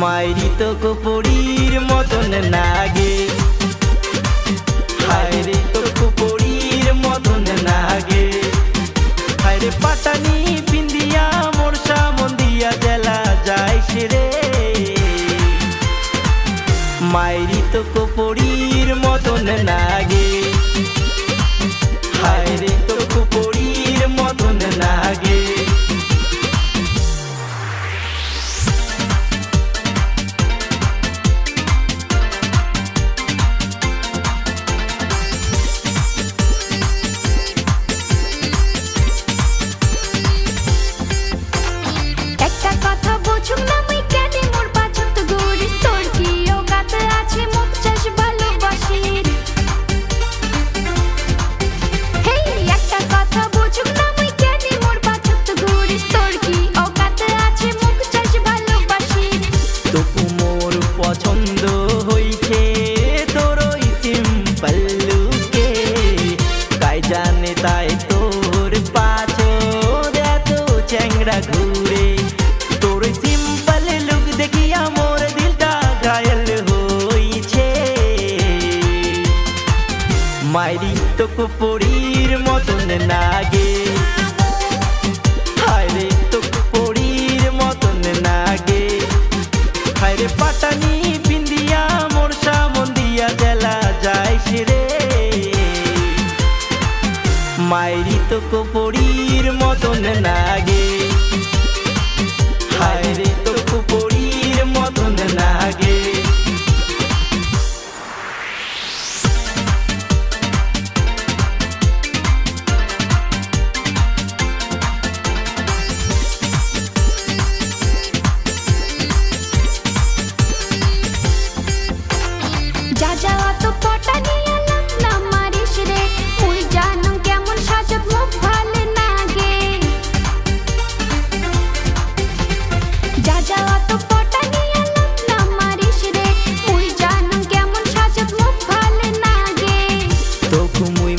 মাইরি তো কুপুরির মতন নাগে, হায়রে তো কুপুরির মতন নাগে। হায়রে পাটানি পিন্দিয়া মোরসা মন্দিয়া জেলা যাইস রে, মাইরি তো কুপুরির মতন নাগে, হায়রে তো কুপুরির মতন নাগে। পছন্দ হইছে তোরই সিম্পল লুকে, তাই জানে তাই তোর পাছর এত চ্যাংড়া ঘুরে। তোর সিম্পল লুক দেখিয়া মোর দিলটা ঘায়ল হইছে, মাইরি তো কুপুরির মতন নাগে, হায়রে তো কুপুরির মতন নাগে। হায়রে পাটানি পিন্দিয়া মোরসা মন্দিয়া জেলা যাইস রে, মাইরি তো কুপুরির মতন নাগে, হায়রে তো কুপুরির মতন নাগে।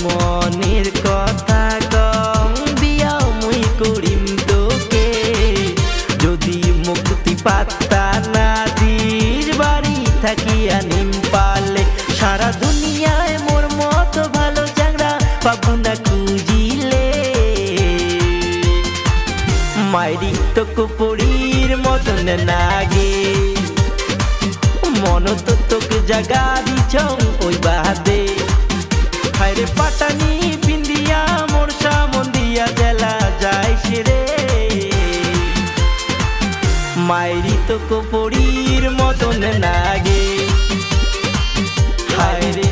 মনের কথা কম বিয়া মুই করিম তোকে, যদি মুক্তি পাত্তা না দিস বাড়ি থাকিয়া নিম পালে। সারা দুনিয়ায় মোর মতো ভালো চ্যাংড়া পাবো না খুঁজিলে, মাইরি তো কুপুরির মতন নাগে। মন তো তোকে জাগা দিছ ওই বাদে, হায়রে পাটানি পিন্দিয়া মোরসা মন্দিয়া জেলা যাইস রে, মাইরি তো কুপুরির মতন নাগে, হায়রে